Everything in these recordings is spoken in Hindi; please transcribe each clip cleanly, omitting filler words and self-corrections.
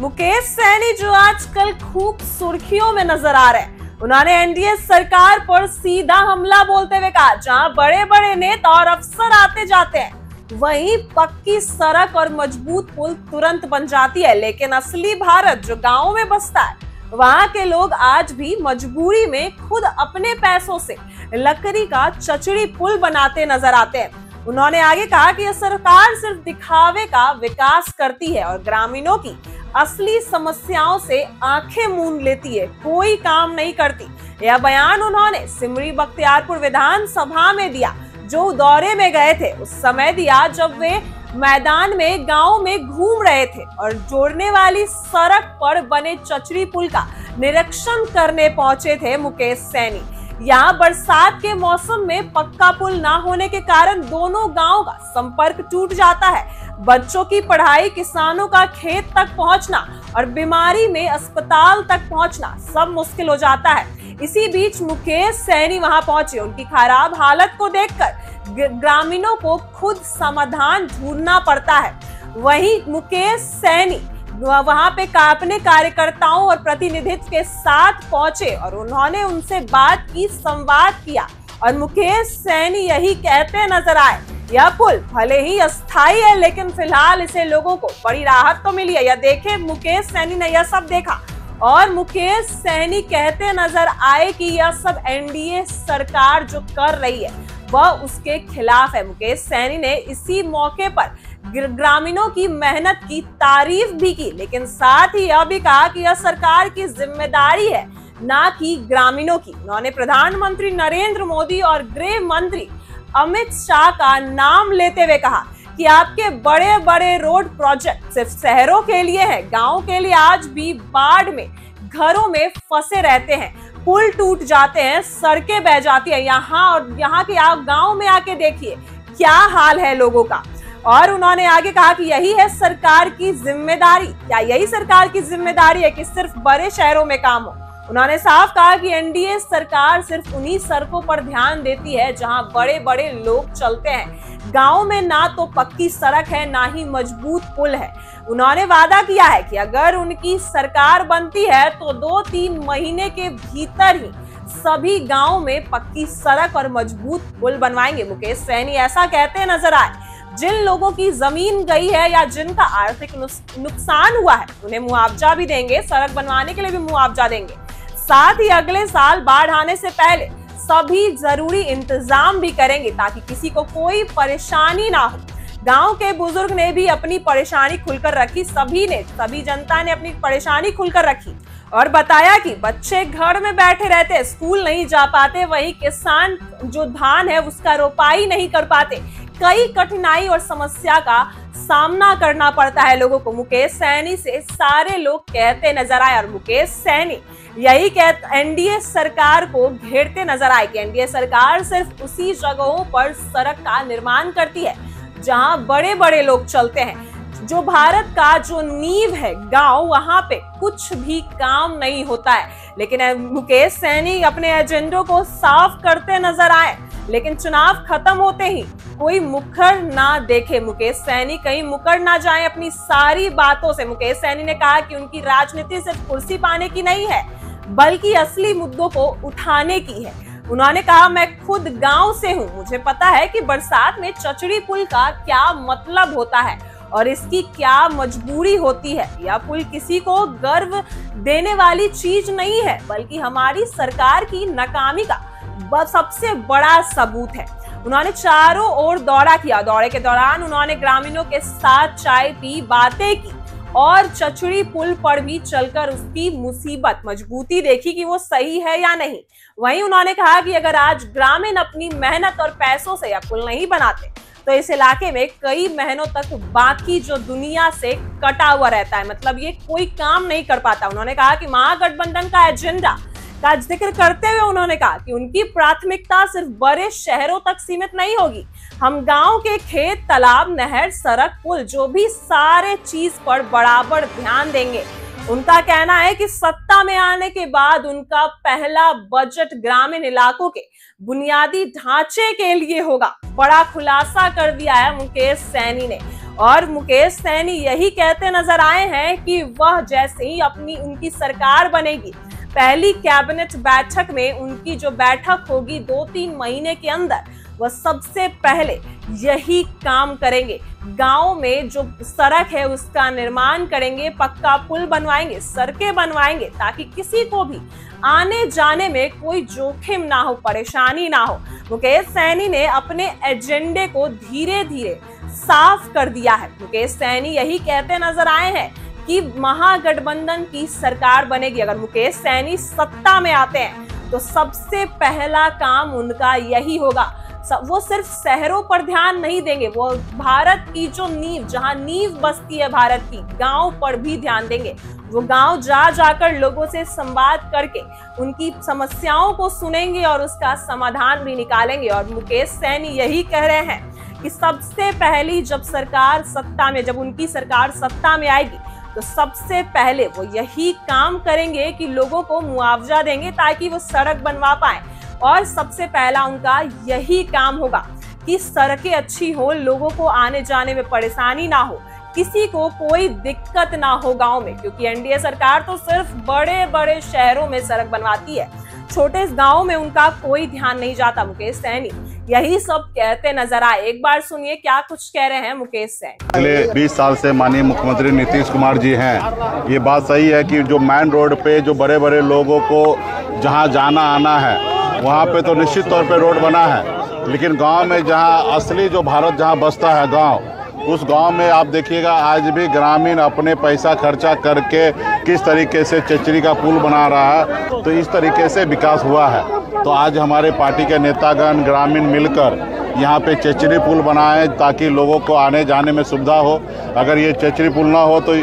मुकेश सैनी जो आजकल खूब सुर्खियों में नजर आ रहे हैं, उन्होंने एनडीए सरकार पर सीधा हमला बोलते हुए कहा, जहां बड़े बड़े नेता और अफसर आते जाते हैं वहीं पक्की सड़क और मजबूत पुल तुरंत बन जाती है, लेकिन असली भारत जो गांव में बसता है वहां के लोग आज भी मजबूरी में खुद अपने पैसों से लकड़ी का चचड़ी पुल बनाते नजर आते हैं। उन्होंने आगे कहा कि यह सरकार सिर्फ दिखावे का विकास करती है और ग्रामीणों की असली समस्याओं से आंखें मूंद लेती है, कोई काम नहीं करती। यह बयान उन्होंने सिमरी बख्तियारपुर विधानसभा में दिया, जो दौरे में गए थे उस समय दिया जब वे मैदान में गांव में घूम रहे थे और जोड़ने वाली सड़क पर बने चचड़ी पुल का निरीक्षण करने पहुंचे थे मुकेश सैनी। यहाँ बरसात के मौसम में पक्का पुल ना होने के कारण दोनों गांव का संपर्क टूट जाता है। बच्चों की पढ़ाई, किसानों का खेत तक पहुंचना और बीमारी में अस्पताल तक पहुंचना सब मुश्किल हो जाता है। इसी बीच मुकेश सैनी वहां पहुंचे। उनकी खराब हालत को देखकर ग्रामीणों को खुद समाधान ढूंढना पड़ता है। वहीं मुकेश सैनी वहां पे अपने कार्यकर्ताओं और प्रतिनिधित्व के साथ पहुंचे और उन्होंने उनसे बात की, संवाद किया और मुकेश सैनी यही कहते नजर आए, यह पुल भले ही अस्थायी है लेकिन फिलहाल इसे लोगों को बड़ी राहत तो मिली है। यह देखे मुकेश सैनी ने यह सब देखा और मुकेश सैनी कहते नजर आए कि यह सब एनडीए सरकार जो कर रही है वह उसके खिलाफ है। मुकेश सैनी ने इसी मौके पर ग्रामीणों की मेहनत की तारीफ भी की, लेकिन साथ ही यह भी कहा कि यह सरकार की जिम्मेदारी है, ना कि ग्रामीणों की। उन्होंने प्रधानमंत्री नरेंद्र मोदी और गृह मंत्री अमित शाह का नाम लेते हुए कहा कि आपके बड़े बड़े रोड प्रोजेक्ट सिर्फ शहरों के लिए है, गांव के लिए आज भी बाढ़ में घरों में फंसे रहते हैं, पुल टूट जाते हैं, सड़कें बह जाती है। यहाँ के आप गांव में आके देखिए क्या हाल है लोगों का। और उन्होंने आगे कहा कि यही है सरकार की जिम्मेदारी। क्या यही सरकार की जिम्मेदारी है कि सिर्फ बड़े शहरों में काम हो? उन्होंने साफ कहा कि एनडीए सरकार सिर्फ उन्हीं सड़कों पर ध्यान देती है जहां बड़े बड़े लोग चलते हैं। गांव में ना तो पक्की सड़क है, ना ही मजबूत पुल है। उन्होंने वादा किया है कि अगर उनकी सरकार बनती है तो 2-3 महीने के भीतर ही सभी गांव में पक्की सड़क और मजबूत पुल बनवाएंगे। मुकेश सैनी ऐसा कहते नजर आए, जिन लोगों की जमीन गई है या जिनका आर्थिक नुकसान हुआ है उन्हें मुआवजा भी देंगे, सड़क बनवाने के लिए भी मुआवजा देंगे। साथ ही अगले साल बाढ़ आने से पहले सभी जरूरी इंतजाम भी करेंगे ताकि किसी को कोई परेशानी ना हो। गांव के बुजुर्ग ने भी अपनी परेशानी खुलकर रखी, सभी जनता ने अपनी परेशानी खुलकर रखी और बताया कि बच्चे घर में बैठे रहते, स्कूल नहीं जा पाते, वही किसान जो धान है उसका रोपाई नहीं कर पाते, कई कठिनाई और समस्या का सामना करना पड़ता है लोगों को। मुकेश सैनी से सारे लोग कहते नजर आए और मुकेश सैनी यही एनडीए सरकार को घेरते नजर आए कि एनडीए सरकार सिर्फ उसी जगहों पर सड़क का निर्माण करती है जहां बड़े बड़े लोग चलते हैं। जो भारत का जो नींव है गांव, वहां पे कुछ भी काम नहीं होता है। लेकिन मुकेश सैनी अपने एजेंडों को साफ करते नजर आए, लेकिन चुनाव खत्म होते ही कोई मुकर ना देखे, मुकेश सैनी कहीं मुकर ना जाए अपनी सारी बातों से। मुकेश सैनी ने कहा कि उनकी राजनीति सिर्फ कुर्सी पाने की नहीं है बल्कि असली मुद्दों को उठाने की है। उन्होंने कहा, मैं खुद गांव से हूं, मुझे पता है कि बरसात में चचड़ी पुल का क्या मतलब होता है और इसकी क्या मजबूरी होती है। यह पुल किसी को गर्व देने वाली चीज नहीं है बल्कि हमारी सरकार की नाकामी का सबसे बड़ा सबूत है। उन्होंने चारों ओर दौरा किया। दौरे के दौरान उन्होंने ग्रामीणों के साथ चाय पी, बातें की और चचड़ी पुल पर भी चलकर उसकी मुसीबत, मजबूती देखी कि वो सही है या नहीं। वहीं उन्होंने कहा कि अगर आज ग्रामीण अपनी मेहनत और पैसों से यह पुल नहीं बनाते तो इस इलाके में कई महीनों तक बाकी जो दुनिया से कटा हुआ रहता है, मतलब ये कोई काम नहीं कर पाता। उन्होंने कहा कि महागठबंधन का एजेंडा का जिक्र करते हुए उन्होंने कहा कि उनकी प्राथमिकता सिर्फ बड़े शहरों तक सीमित नहीं होगी। हम गांव के खेत, तालाब, नहर, सड़क, पुल, जो भी सारे चीज पर बराबर ध्यान देंगे। उनका कहना है कि सत्ता में आने के बाद उनका पहला बजट ग्रामीण इलाकों के बुनियादी ढांचे के लिए होगा। बड़ा खुलासा कर दिया है मुकेश सैनी ने और मुकेश सैनी यही कहते नजर आए हैं कि वह जैसे ही उनकी सरकार बनेगी, पहली कैबिनेट बैठक में उनकी जो बैठक होगी 2-3 महीने के अंदर, वह सबसे पहले यही काम करेंगे। गांव में जो सड़क है उसका निर्माण करेंगे, पक्का पुल बनवाएंगे, सड़कें बनवाएंगे, ताकि किसी को भी आने जाने में कोई जोखिम ना हो, परेशानी ना हो। मुकेश सैनी ने अपने एजेंडे को धीरे धीरे साफ कर दिया है। मुकेश सैनी यही कहते नजर आए हैं कि महागठबंधन की सरकार बनेगी। अगर मुकेश सैनी सत्ता में आते हैं तो सबसे पहला काम उनका यही होगा। वो सिर्फ शहरों पर ध्यान नहीं देंगे, वो भारत की जो नींव, जहां नींव बसती है भारत की, गांव पर भी ध्यान देंगे। वो गांव जा जाकर लोगों से संवाद करके उनकी समस्याओं को सुनेंगे और उसका समाधान भी निकालेंगे। और मुकेश सैनी यही कह रहे हैं कि सबसे पहली जब उनकी सरकार सत्ता में आएगी तो सबसे पहले वो यही काम करेंगे कि लोगों को मुआवजा देंगे ताकि वो सड़क बनवा पाए। और सबसे पहला उनका यही काम होगा कि सड़कें अच्छी हो, लोगों को आने जाने में परेशानी ना हो, किसी को कोई दिक्कत ना हो गांव में, क्योंकि एनडीए सरकार तो सिर्फ बड़े बड़े शहरों में सड़क बनवाती है, छोटे गांव में उनका कोई ध्यान नहीं जाता। मुकेश सैनी यही सब कहते नजर आए। एक बार सुनिए क्या कुछ कह रहे हैं मुकेश सैनी। पिछले 20 साल से माननीय मुख्यमंत्री नीतीश कुमार जी हैं। ये बात सही है कि जो मेन रोड पे जो बड़े बड़े लोगों को जहां जाना आना है वहाँ पे तो निश्चित तौर पे रोड बना है, लेकिन गांव में जहां असली जो भारत जहां बसता है गांव, उस गांव में आप देखिएगा आज भी ग्रामीण अपने पैसा खर्चा करके किस तरीके से चचरी का पुल बना रहा है। तो इस तरीके से विकास हुआ है। तो आज हमारे पार्टी के नेतागण ग्रामीण मिलकर यहाँ पे चचरी पुल बनाए ताकि लोगों को आने जाने में सुविधा हो। अगर ये चचरी पुल ना हो तो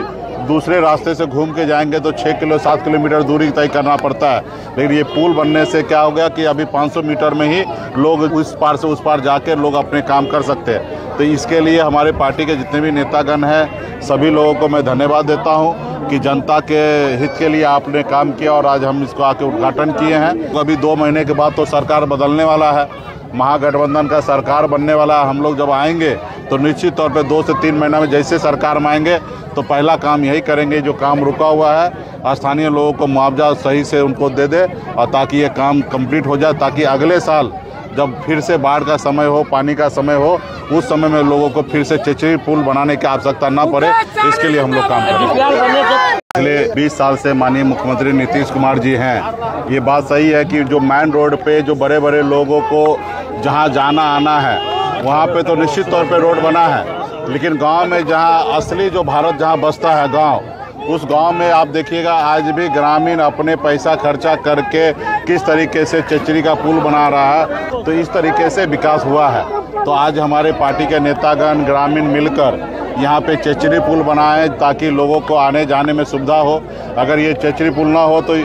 दूसरे रास्ते से घूम के जाएंगे तो 7 किलोमीटर दूरी तय करना पड़ता है। लेकिन ये पुल बनने से क्या हो गया कि अभी 500 मीटर में ही लोग उस पार से उस पार जाके लोग अपने काम कर सकते हैं। तो इसके लिए हमारे पार्टी के जितने भी नेतागण हैं सभी लोगों को मैं धन्यवाद देता हूं कि जनता के हित के लिए आपने काम किया और आज हम इसको आके उद्घाटन किए हैं। तो अभी 2 महीने के बाद तो सरकार बदलने वाला है, महागठबंधन का सरकार बनने वाला है। हम लोग जब आएंगे तो निश्चित तौर पे 2 से 3 महीना में जैसे सरकार में आएंगे तो पहला काम यही करेंगे, जो काम रुका हुआ है स्थानीय लोगों को मुआवजा सही से उनको दे दे और ताकि ये काम कंप्लीट हो जाए, ताकि अगले साल जब फिर से बाढ़ का समय हो, पानी का समय हो, उस समय में लोगों को फिर से चचरी पुल बनाने की आवश्यकता ना पड़े। इसके लिए हम लोग काम करेंगे। पिछले 20 साल से माननीय मुख्यमंत्री नीतीश कुमार जी हैं। ये बात सही है कि जो मेन रोड पे जो बड़े बड़े लोगों को जहां जाना आना है वहाँ पे तो निश्चित तौर पे रोड बना है, लेकिन गांव में जहां असली जो भारत जहां बसता है गांव, उस गांव में आप देखिएगा आज भी ग्रामीण अपने पैसा खर्चा करके किस तरीके से चचरी का पुल बना रहा है। तो इस तरीके से विकास हुआ है। तो आज हमारे पार्टी के नेतागण ग्रामीण मिलकर यहाँ पे चचरी पुल बनाए ताकि लोगों को आने जाने में सुविधा हो। अगर ये चचरी पुल ना हो तो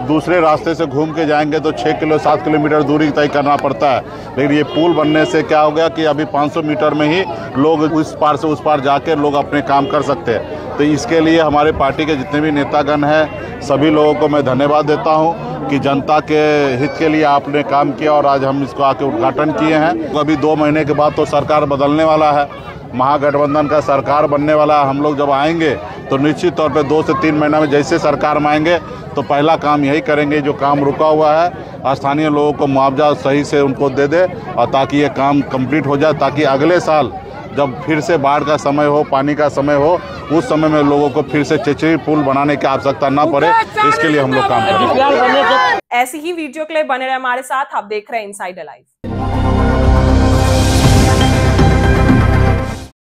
दूसरे रास्ते से घूम के जाएंगे तो 7 किलोमीटर दूरी तय करना पड़ता है। लेकिन ये पुल बनने से क्या हो गया कि अभी 500 मीटर में ही लोग उस पार से उस पार जाकर लोग अपने काम कर सकते हैं। तो इसके लिए हमारे पार्टी के जितने भी नेतागण हैं सभी लोगों को मैं धन्यवाद देता हूं कि जनता के हित के लिए आपने काम किया और आज हम इसको आके उद्घाटन किए हैं। अभी 2 महीने के बाद तो सरकार बदलने वाला है, महागठबंधन का सरकार बनने वाला है। हम लोग जब आएंगे तो निश्चित तौर पे 2 से 3 महीना में जैसे सरकार में आएंगे तो पहला काम यही करेंगे, जो काम रुका हुआ है स्थानीय लोगों को मुआवजा सही से उनको दे दे और ताकि ये काम कंप्लीट हो जाए, ताकि अगले साल जब फिर से बाढ़ का समय हो, पानी का समय हो, उस समय में लोगों को फिर से चचरी पुल बनाने की आवश्यकता ना पड़े। इसके लिए हम लोग काम करेंगे। ऐसी ही वीडियो के लिए बने रहे हमारे साथ। आप देख रहे हैं इनसाइडर लाइव।